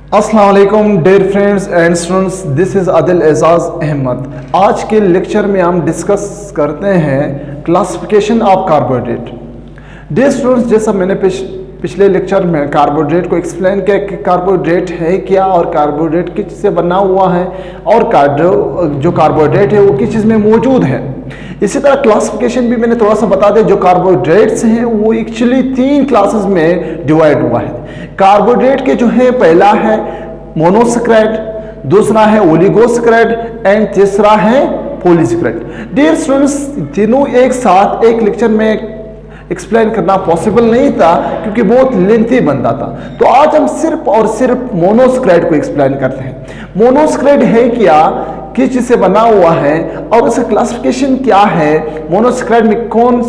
अस्सलाम वालेकुम dear friends and students, this is Adil Ejaz Ahmad. आज के लेक्चर में हम डिस्कस करते हैं classification of carbohydrate. Dear students, जैसा मैंने पिछले लेक्चर में कार्बोहाइड्रेट को एक्सप्लेन किया कि कार्बोहाइड्रेट है क्या और कार्बोहाइड्रेट किस चीज़ से बना हुआ है और जो कार्बोहाइड्रेट है वो किस चीज़ में मौजूद है। इसी तरह क्लासिफिकेशन भी मैंने थोड़ा सा बता दिया। जो कार्बोहाइड्रेट्स हैं वो एक्चुअली 3 क्लासेस में डिवाइड हुआ है। कार्बोहाइड्रेट के जो है पहला है मोनोसैकेराइड, दूसरा है ओलिगोसैकेराइड एंड तीसरा है पॉलीसैकेराइड। डियर स्टूडेंट्स, तीनों एक साथ एक लेक्चर में एक्सप्लेन करना पॉसिबल नहीं था क्योंकि बहुत लेंथी बनता था, तो आज हम सिर्फ और सिर्फ मोनोसैकेराइड को एक्सप्लेन करते हैं। मोनोसैकेराइड है क्या, किस चीज से बना हुआ है और इसका क्लासिफिकेशन क्या है, मोनोसैकेराइड में कौन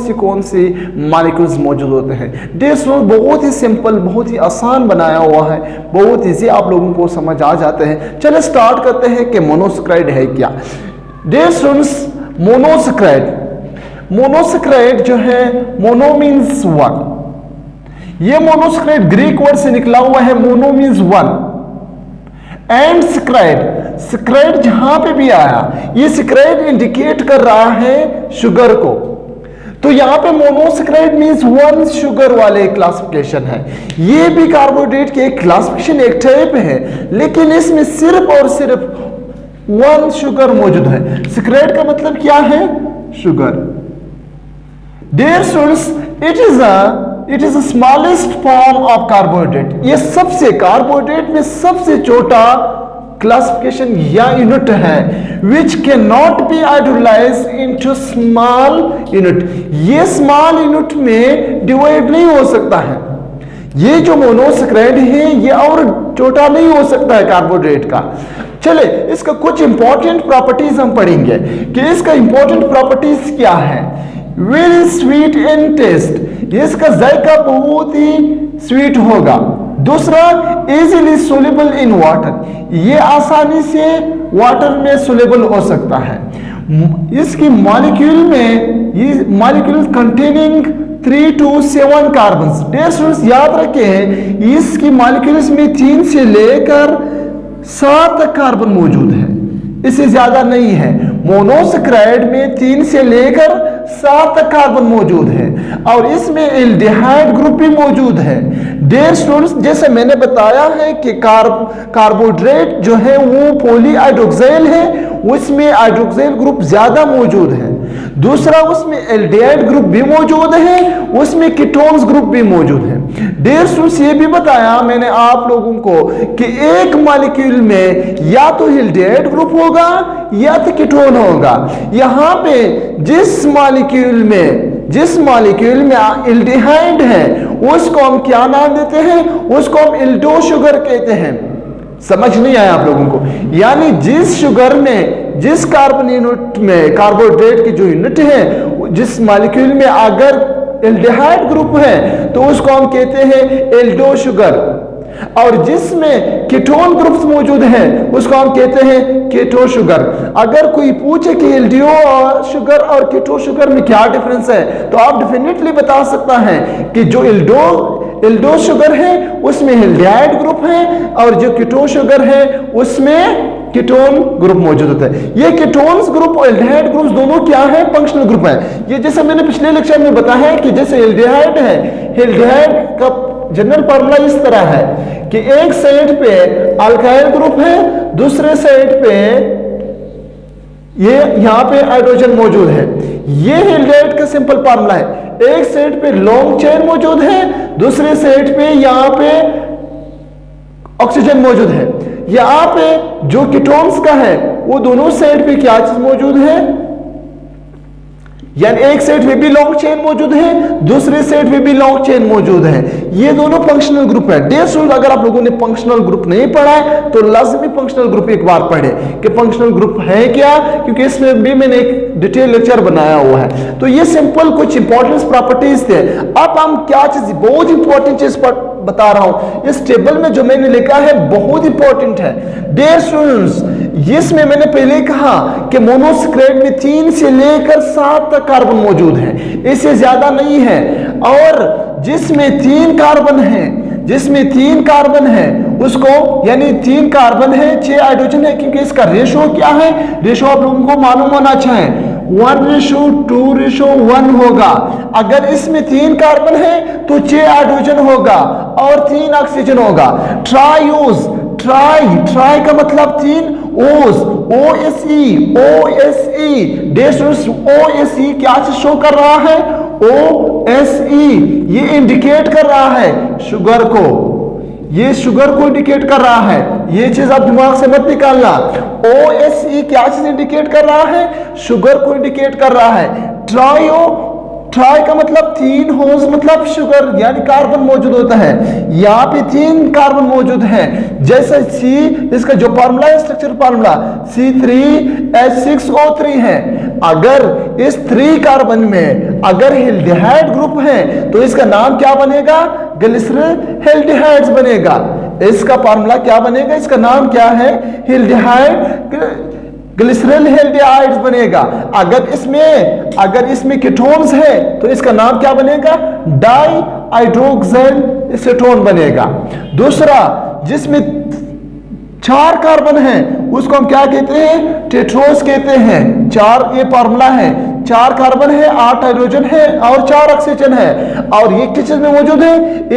सी मॉलिक्यूल्स मौजूद होते हैं। डियर स्टूडेंट्स, बहुत ही सिंपल, बहुत ही आसान बनाया हुआ है, बहुत ईजी आप लोगों को समझ आ जाते हैं। चलिए स्टार्ट करते हैं कि मोनोसैकेराइड है क्या। डियर स्टूडेंट्स, मोनोसैकेराइड जो है, मोनो मीन्स वन। ये मोनोसैकेराइड ग्रीक वर्ड से निकला हुआ है, mono means one and saccharide जहां पे भी आया, ये सैकेराइड इंडिकेट कर रहा है शुगर को। तो यहां पे मोनोसैकेराइड मींस वन शुगर वाले क्लासिफिकेशन है। ये भी कार्बोहाइड्रेट के एक क्लासिफिकेशन, एक टाइप है, लेकिन इसमें सिर्फ और सिर्फ वन शुगर मौजूद है। सैकेराइड का मतलब क्या है? Sugar. Dear students, it is smallest form of carbohydrate. ये सबसे कार्बोहाइड्रेट में सबसे छोटा क्लासिफिकेशन या यूनिट है, which can not be hydrolyse into small unit. ये स्मॉल यूनिट में डिवाइड नहीं हो सकता है। ये जो मोनोसैकेराइड है ये और छोटा नहीं हो सकता है कार्बोहाइड्रेट का। चले इसका कुछ इंपॉर्टेंट प्रॉपर्टीज हम पढ़ेंगे कि इसका इंपॉर्टेंट प्रॉपर्टीज क्या है। वेरी स्वीट इन टेस्ट, इसका जायका बहुत ही स्वीट होगा। दूसरा, इजीली सोल्यूबल इन वाटर, ये आसानी से वाटर में सोल्यूबल हो सकता है। इसकी मॉलिक्यूल में, ये molecule containing 3 to 7 carbons. Dear students, याद रखें इसकी मॉलिक्यूल्स में 3 से लेकर 7 तक कार्बन मौजूद है, इससे ज्यादा नहीं है। मोनोसैकेराइड में 3 से लेकर 7 तक कार्बन मौजूद है और इसमें एल्डिहाइड ग्रुप भी मौजूद है। डियर स्टूडेंट्स, जैसे मैंने बताया है कि कार्बोहाइड्रेट जो है वो पॉलीहाइड्रोक्सिल है, उसमें हाइड्रोक्सिल ग्रुप ज्यादा मौजूद है। दूसरा, उसमें एल्डिहाइड ग्रुप भी मौजूद है, उसमें कीटोन्स ग्रुप भी मौजूद है। डियर स्टूडेंट्स, ये भी बताया मैंने आप लोगों को कि एक मॉलिक्यूल में या तो एल्डिहाइड ग्रुप होगा या तो कीटोन होगा। यहां पे जिस मॉलिक्यूल में एल्डिहाइड है उसको हम क्या नाम देते हैं? उसको हम एल्डो शुगर कहते हैं। समझ नहीं आया आप लोगों को? यानी जिस शुगर में, जिस कार्बन यूनिट में, कार्बोहाइड्रेट की जो यूनिट है, जिस मॉलिक्यूल में अगर एल्डिहाइड ग्रुप है तो उसको हम कहते हैं एल्डो शुगर, और जिसमें कीटोन ग्रुप्स मौजूद हैं उसको हम कहते हैं कीटो शुगर। अगर कोई पूछे कि एल्डियो शुगर और कीटो शुगर में क्या डिफरेंस है, तो आप डेफिनेटली बता सकता है कि जो एल्डो शुगर है उसमें एल्डिहाइड ग्रुप है और जो कीटो शुगर है उसमें कीटोन ग्रुप मौजूद होता है। ये कीटोन्स ग्रुप और एल्डिहाइड ग्रुप दोनों क्या है? फंक्शनल ग्रुप है। ये जैसे मैंने पिछले लेक्चर में बताया कि जैसे एल्डिहाइड है, एल्डिहाइड का जनरल फार्मूला इस तरह है कि एक साइड पे अल्काइल ग्रुप है, दूसरे साइड पे ये यहां पे हाइड्रोजन मौजूद है। ये एल्डिहाइड का सिंपल फार्मूला है। एक साइड पे लॉन्ग चेन मौजूद है, दूसरे साइड पे यहां पे ऑक्सीजन मौजूद है। यहां पे जो कीटोन्स का है वो दोनों साइड पे क्या चीज मौजूद है? यानी एक साइड पे भी लॉन्ग चेन मौजूद है, दूसरे साइड पे भी लॉन्ग चेन मौजूद है। ये दोनों फंक्शनल ग्रुप है। डियर स्टूडेंट, अगर आप लोगों ने फंक्शनल ग्रुप नहीं पढ़ा है तो लाजमी फंक्शनल ग्रुप एक बार पढ़े कि फंक्शनल ग्रुप है क्या, क्योंकि इसमें भी मैंने एक डिटेल लेक्चर बनाया हुआ है। तो ये सिंपल कुछ इंपॉर्टेंट प्रॉपर्टीज थे। अब हम क्या चीज, बहुत इंपॉर्टेंट चीज पर बता रहा हूं। इस टेबल में जो मैंने लिखा है बहुत इंपॉर्टेंट है। डियर स्टूडेंट्स, इसमें मैंने पहले कहा कि मोनोसैकेराइड में 3 से लेकर 7 तक कार्बन मौजूद है, इससे ज्यादा नहीं है। और जिसमें 3 कार्बन है, जिसमें 3 कार्बन है उसको, यानी 3 कार्बन है 6 हाइड्रोजन है, क्योंकि इसका रेशो क्या है, रेशो आप लोगों को मालूम होना चाहिए 1:2:1 होगा। अगर इसमें 3 कार्बन है तो 6 हाइड्रोजन होगा और 3 ऑक्सीजन होगा। ट्राइयूज, ट्राई का मतलब 3 ओस, OSE OSE क्या शो कर रहा है, OSE, ये इंडिकेट कर रहा है शुगर को, ये शुगर को इंडिकेट कर रहा है, ये चीज आप दिमाग से मत निकालना। OSE क्या चीज इंडिकेट कर रहा है, शुगर को इंडिकेट कर रहा है। ट्राई का मतलब 3 होस मतलब शुगर, यानी कार्बन मौजूद होता है, यहाँ पे 3 कार्बन मौजूद है। जैसे सी, इसका जो फार्मूला है, स्ट्रक्चर फार्मूला C3H6O3 है। अगर इस 3 कार्बन में अगर एल्डिहाइड ग्रुप है तो इसका नाम क्या बनेगा, ग्लिसरॉल एल्डिहाइड्स बनेगा। इसका फार्मूला क्या बनेगा, इसका नाम क्या है, एल्डिहाइड ग्लिसरॉल एल्डिहाइड्स बनेगा। अगर इसमें कीटोन्स है तो इसका नाम क्या बनेगा, डाई हाइड्रोक्सिल एसीटोन बनेगा। दूसरा, जिसमें 4 कार्बन है उसको हम क्या कहते हैं, टेट्रोस कहते हैं। 4, ये फार्मूला है, 4 कार्बन है, 8 हाइड्रोजन है और 4 ऑक्सीजन है। और ये किस चीज में मौजूद है,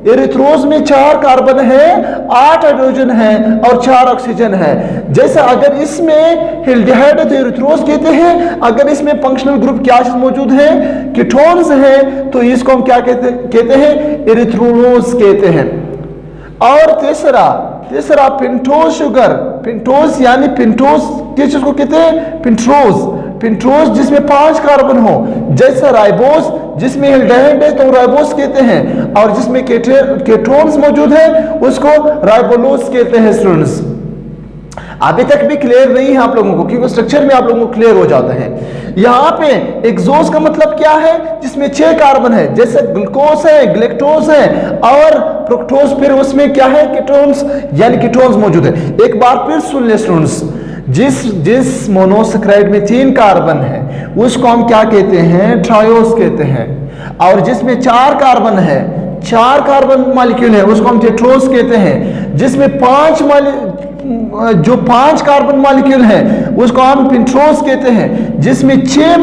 एरिथ्रोज में 4 कार्बन है, 8 हाइड्रोजन है और 4 ऑक्सीजन है। जैसा अगर इसमें एल्डिहाइड है तो एरिथ्रोज कहते हैं, अगर इसमें फंक्शनल ग्रुप क्या चीज मौजूद है, कीटोन्स है, तो इसको हम क्या कहते हैं, एरिथ्रोलोज कहते हैं। और तीसरा पिंटोज शुगर, पिंटोज यानी पिंटोज किस चीज को कहते हैं, पिंट्रोज जिसमें 5 कार्बन हो। जैसा राइबोस जिसमें एल्डिहाइड है तो राइबोस कहते हैं, और जिसमें केटोन्स मौजूद है उसको राइबोलोज कहते हैं। स्टूडेंट्स, अभी तक भी क्लियर नहीं है आप लोगों को, क्योंकि स्ट्रक्चर में आप लोगों को क्लियर हो जाता है। यहाँ पे एक्सोस का मतलब क्या है, जिसमें 6 कार्बन है, जैसे ग्लूकोज है, ग्लेक्टोज है और फ्रुक्टोज, फिर उसमें क्या है, कीटोन्स, यानी कीटोन्स मौजूद है। एक बार फिर सुन ले स्टूडेंट्स, जिस मोनोसैकेराइड में 3 कार्बन है उसको हम क्या कहते हैं, ट्रायोस कहते हैं। और जिसमें 4 कार्बन है, 4 कार्बन मॉलिक्यूल है, उसको हम टेट्रोस कहते हैं। जिसमें 5 कार्बन मॉलिक्यूल है उसको हम पेंट्रोस कहते हैं। जिसमें 6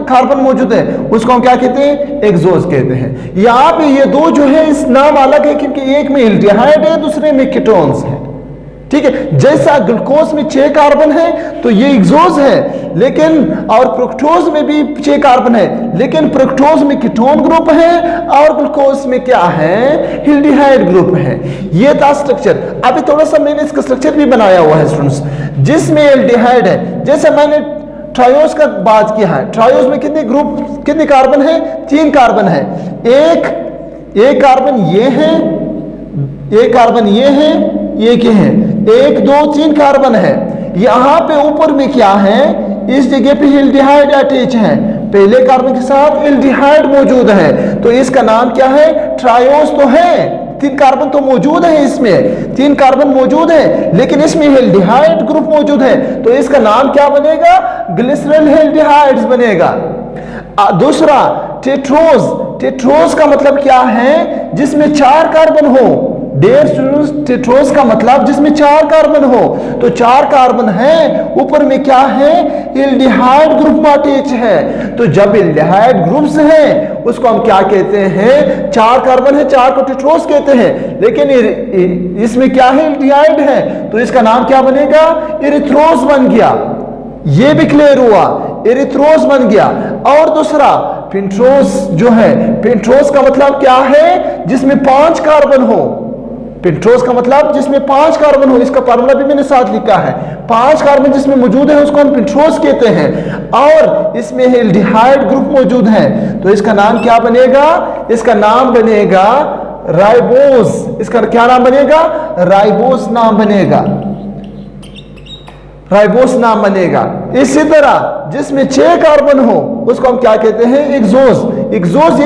कार्बन मौजूद है उसको हम क्या कहते हैं, एक्सोस कहते हैं। यहाँ पे ये 2 जो है इस नाम अलग है, क्योंकि एक में एल्डिहाइड है, दूसरे में कीटोन्स है। ठीक है, जैसा ग्लूकोज में 6 कार्बन है तो ये एक्सोस है, लेकिन और फ्रुक्टोज में भी 6 कार्बन है, लेकिन फ्रुक्टोज में कीटोन ग्रुप है और ग्लूकोज में क्या है, एल्डिहाइड ग्रुप है। ये था स्ट्रक्चर। अभी थोड़ा सा मैंने इसका स्ट्रक्चर भी बनाया हुआ है स्टूडेंट्स, जिसमें एल्डिहाइड है। जैसे मैंने ट्रायोस का बात किया है, ट्रायोस में कितने कार्बन है, 3 कार्बन है। एक कार्बन ये है, एक कार्बन ये है, ये क्या है, 1 2 3 कार्बन है। यहाँ पे ऊपर में क्या है, इस जगह पे एल्डिहाइड अटैच है, पहले कार्बन के साथ एल्डिहाइड मौजूद है, तो इसका नाम क्या है, ट्रायोस तो है, 3 कार्बन तो मौजूद है, इसमें 3 कार्बन मौजूद है, लेकिन इसमें एल्डिहाइड ग्रुप मौजूद है, तो इसका नाम क्या बनेगा, ग्लिसरॉल एल्डिहाइड्स बनेगा। दूसरा, टेट्रोस का मतलब क्या है, जिसमें 4 कार्बन हो। डियर स्टूडेंट्स, टेट्रोस का मतलब जिसमें 4 कार्बन हो, तो 4 कार्बन है, ऊपर में क्या है, एल्डिहाइड ग्रुप अटैच है। तो जब एल्डिहाइड ग्रुप्स हैं उसको हम क्या कहते हैं, 4 कार्बन है, 4 को टेट्रोस कहते हैं, लेकिन इसमें क्या है, एल्डिहाइड है, तो इसका नाम क्या बनेगा, एरिथ्रोस बन गया। ये भी क्लियर हुआ, एरिथ्रोस बन गया। और दूसरा पेंट्रोस जो है, पेंट्रोस का मतलब क्या है, जिसमें 5 कार्बन हो। पेंट्रोस का मतलब जिसमें 5 कार्बन हो, इसका फार्मूला भी मैंने साथ लिखा है। 5 कार्बन जिसमें मौजूद है उसको हम पेंट्रोस कहते हैं, और इसमें एल्डिहाइड ग्रुप मौजूद है, तो इसका नाम क्या बनेगा, इसका नाम बनेगा राइबोस। इसका क्या नाम बनेगा, राइबोस नाम बनेगा, राइबोस नाम बनेगा। इसी तरह जिसमें 6 कार्बन हो उसको हम क्या कहते हैं, एक्सोस। एक ग्लूकोज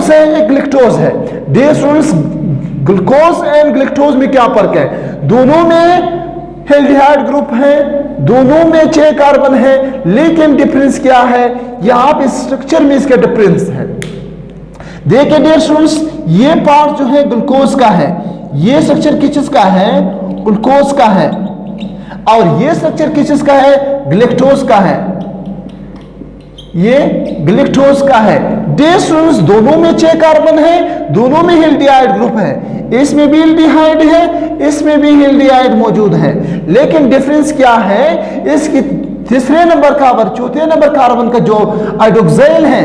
है, एक ग्लूकोज है। Dear students, glucose and glucose में क्या फर्क है, दोनों में एल्डिहाइड ग्रुप है, दोनों में 6 कार्बन है, लेकिन डिफरेंस क्या है, यहां पे स्ट्रक्चर में इसका डिफरेंस है। देखिए डियर स्टूडेंट्स, ये पार्ट जो है ग्लूकोज का है, ये स्ट्रक्चर किस चीज का है, ग्लूकोज का है, और ये स्ट्रक्चर किस चीज का है, गैलेक्टोज का है, ये गैलेक्टोज का है। डियर स्टूडेंट्स, दोनों में 6 कार्बन है, दोनों में एल्डिहाइड ग्रुप है, इसमें भी एल्डिहाइड है, इसमें भी एल्डिहाइड मौजूद है, लेकिन डिफरेंस क्या है, इसकी तीसरे नंबर कार्बन, चौथे नंबर कार्बन का जो हाइड्रोक्साइल है,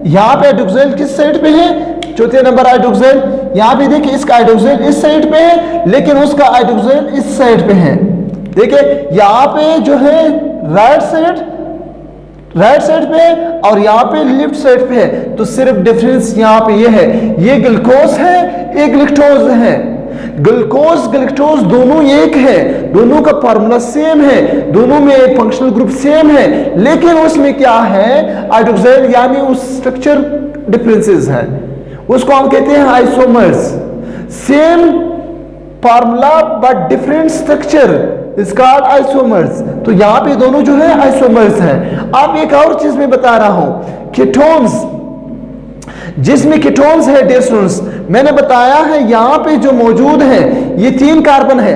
यहाँ पे हाइड्रोक्साइल किस साइड पे है, चौथे नंबर हाइड्रोक्साइल, यहाँ पे देखिए इसका हाइड्रोक्साइल इस साइड पे है, लेकिन उसका हाइड्रोक्साइल इस साइड पे है। देखिए यहाँ पे जो है राइट साइड पे है और यहाँ पे लेफ्ट साइड पे है, तो सिर्फ डिफरेंस यहाँ पे ये है, ये ग्लूकोज है, ये गैलेक्टोज है। ग्लूकोज गैलेक्टोज दोनों एक है, दोनों का फार्मूला सेम है, दोनों में फंक्शनल ग्रुप सेम है, लेकिन उसमें क्या है, हाइड्रोक्साइल यानी उस स्ट्रक्चर डिफरेंसेस है, उसको हम कहते हैं isomers. Same formula but different structure is called isomers. तो यहां पे दोनों जो है आइसोमर्स हैं। अब एक और चीज मैं बता रहा हूं, कीटोन्स, जिसमें कीटोन्स है डियर स्टूडेंट्स, मैंने बताया है यहां पे जो मौजूद है ये 3 कार्बन है,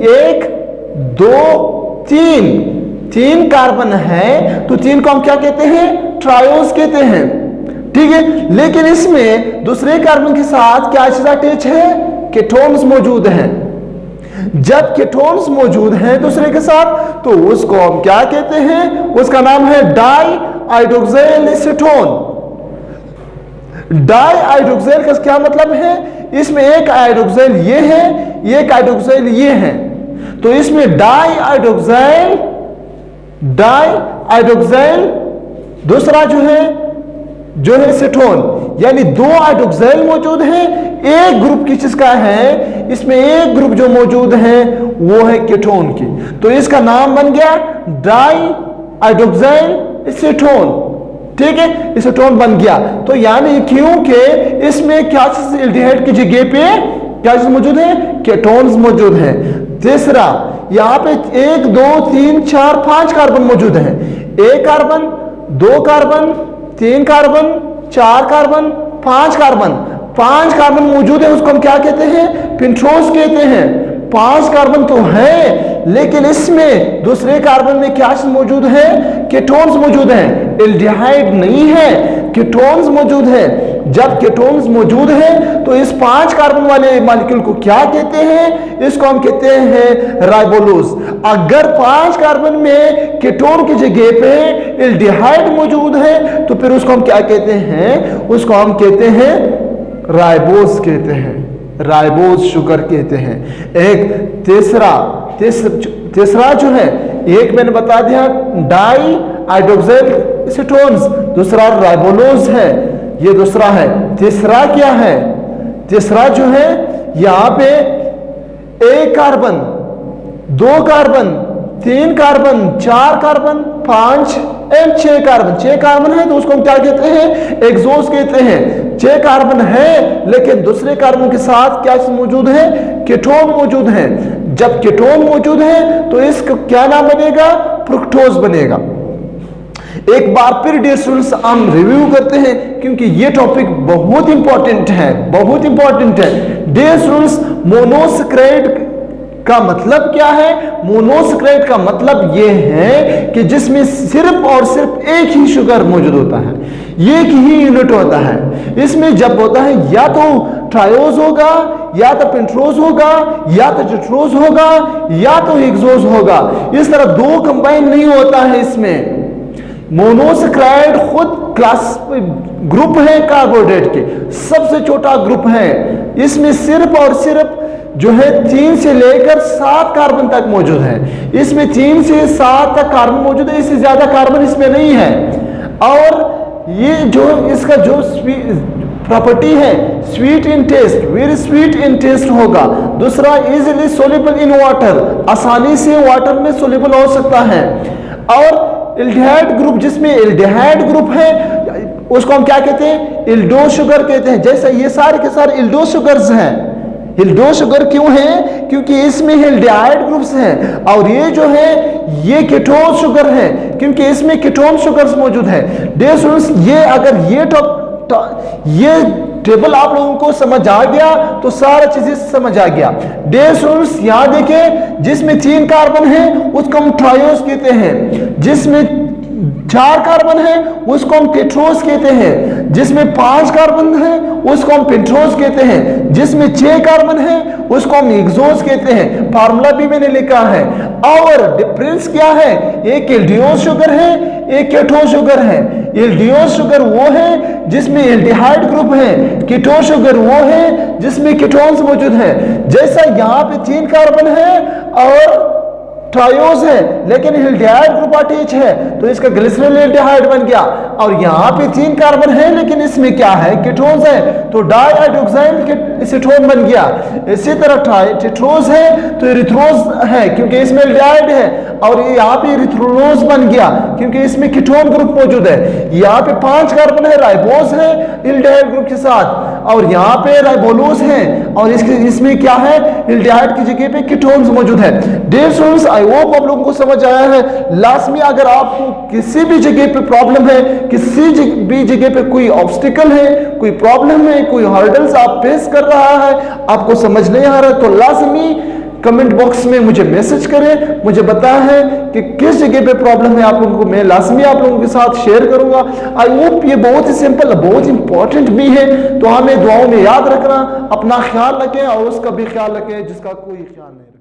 1 2 3 कार्बन है, तो 3 को हम क्या कहते हैं, ट्रायोस कहते हैं, ठीक है। लेकिन इसमें दूसरे कार्बन के साथ क्या चीज अटैच है, कीटोन्स मौजूद हैं। जब कीटोन्स मौजूद हैं दूसरे के साथ, तो उसको हम क्या कहते हैं, उसका नाम है di hydroxyl acetone. Di hydroxyl का क्या मतलब है, इसमें एक हाइड्रोक्साइल ये है, एक हाइड्रोक्साइल ये है, तो इसमें डाई हाइड्रोक्साइल दूसरा जो है एसीटोन, यानी 2 हाइड्रोक्साइल मौजूद है, एक ग्रुप किस चीज का है, इसमें एक ग्रुप जो मौजूद है वो है कीटोन की, तो इसका नाम बन गया डाई हाइड्रोक्साइल एसीटोन, ठीक है, एसीटोन बन गया। तो यानी क्योंकि इसमें क्या चीज एल्डिहाइड की जगह पे क्या चीज मौजूद है, कीटोन्स मौजूद है। तीसरा, यहां पे 1 2 3 4 5 कार्बन मौजूद है, 1 carbon 2 carbon 3 carbon 4 carbon 5 carbon मौजूद है, उसको हम क्या कहते हैं, पेंटोस कहते हैं। 5 कार्बन तो है, लेकिन इसमें दूसरे कार्बन में क्या मौजूद है, कीटोन्स मौजूद है, एल्डिहाइड नहीं है, कीटोन्स मौजूद है। जब कीटोन्स मौजूद है तो इस 5 कार्बन वाले मॉलिक्यूल को क्या कहते हैं, इसको हम कहते हैं राइबोलोज। अगर 5 कार्बन में कीटोन की जगह पे एल्डिहाइड मौजूद है तो फिर उसको हम क्या कहते हैं, उसको हम कहते हैं राइबोज कहते हैं, राइबोज शुगर कहते हैं। एक तीसरा जो है, एक मैंने बता दिया डाई हाइड्रोक्साइल एसीटोन्स, दूसरा राइबोलोज है, ये दूसरा है। तीसरा क्या है, तीसरा जो है यहां पे 1 carbon 2 carbon 3 carbon 4 carbon 5 and 6 carbon, 6 carbon है तो उसको हम क्या कहते हैं, एक्सोस कहते हैं। 6 कार्बन है लेकिन दूसरे कार्बन के साथ क्या मौजूद है, कीटोन मौजूद है। जब कीटोन मौजूद है तो इसका क्या नाम बनेगा, फ्रुक्टोज बनेगा। एक बार फिर डियर स्टूडेंट्स हम रिव्यू करते हैं क्योंकि ये टॉपिक बहुत इंपॉर्टेंट है, बहुत इंपॉर्टेंट है। डियर स्टूडेंट्स, मोनोसैकेराइड का मतलब क्या है, मोनोसैकेराइड का मतलब ये है कि जिसमें सिर्फ और सिर्फ एक ही शुगर मौजूद होता है, एक ही यूनिट होता है। इसमें जब होता है या तो ट्रायोज होगा, या तो पेंट्रोज होगा, या तो टेट्रोज होगा, या तो हेक्सोज होगा। इस तरह 2 कंबाइन नहीं होता है इसमें। मोनोसैकेराइड खुद क्लास ग्रुप है कार्बोहाइड्रेट के, सबसे छोटा ग्रुप है। इसमें सिर्फ और सिर्फ जो है 3 से लेकर 7 कार्बन तक मौजूद है। इसमें 3 से 7 तक कार्बन मौजूद है, इससे ज्यादा कार्बन इसमें नहीं है। और ये जो इसका जो प्रॉपर्टी है, sweet in taste, very sweet in taste होगा। दूसरा, इजिली सोल्यूबल इन वाटर, आसानी से वाटर में सोल्यूबल हो सकता है। और एल्डिहाइड ग्रुप, जिसमें एल्डिहाइड ग्रुप है उसको हम क्या कहते हैं, एल्डो शुगर कहते हैं। जैसे ये सारे के सारे एल्डो शुगर्स हैं। एल्डो शुगर क्यों है, क्योंकि इसमें एल्डिहाइड ग्रुप्स हैं। और ये जो है ये कीटोन शुगर है क्योंकि इसमें कीटोन शुगर्स मौजूद है। डियर स्टूडेंट्स, ये अगर ये टेबल आप लोगों को समझ आ गया तो सारा चीजें समझ आ गया। डियर स्टूडेंट्स यहां देखें, जिसमें 3 कार्बन है उसको हम ट्रायोस कहते हैं, जिसमें 4 कार्बन है उसको हम टेट्रोस कहते हैं, जिसमें 5 कार्बन है उसको हम पेंटोस कहते हैं, जिसमें 6 कार्बन है उसको हम हेक्सोस कहते हैं। फार्मूला भी मैंने लिखा है। और डिफरेंस क्या है, एक एल्डियोस शुगर है, एक केटोस शुगर है। एल्डियोस शुगर वो है जिसमें एल्डिहाइड ग्रुप है, कीटोन शुगर वो है जिसमें कीटोन्स मौजूद है। जैसा यहाँ पे 3 कार्बन है और ट्रायोस है लेकिन एल्डिहाइड ग्रुप अटैच है तो इसका ग्लिसरॉल एल्डिहाइड बन गया। और यहाँ पे 3 कार्बन है लेकिन इसमें क्या है, कीटोन्स है तो डाइहाइड्रोक्साइल एसीटोन बन गया। इसी तरह टेट्रोस है तो एरिथ्रोस है क्योंकि इसमें एल्डिहाइड है, और यहाँ पे एरिथ्रोलोज बन गया क्योंकि इसमें कीटोन ग्रुप मौजूद है। यहाँ पे 5 कार्बन है, राइबोस है एल्डिहाइड ग्रुप के साथ, और यहाँ पे राइबोलोज है और इसमें क्या है, एल्डिहाइड की जगह पे कीटोन्स मौजूद है। डियर स्टूडेंट्स आई होप आप लोगों को समझ आया है। लास्ट में अगर आपको किसी भी जगह पे प्रॉब्लम है, किसी भी जगह पे कोई ऑब्स्टिकल है, कोई प्रॉब्लम है, कोई हर्डल्स आप फेस कर रहा है, आपको समझ नहीं आ रहा, तो लाजमी कमेंट बॉक्स में मुझे मैसेज करें, मुझे बताया है कि किस जगह पे प्रॉब्लम है, आप लोगों को मैं लाजमी आप लोगों के साथ शेयर करूंगा। आई होप ये बहुत ही सिंपल, बहुत इंपॉर्टेंट भी है, तो हमें दुआओं में याद रखना, अपना ख्याल रखें और उसका भी ख्याल रखें जिसका कोई ख्याल नहीं।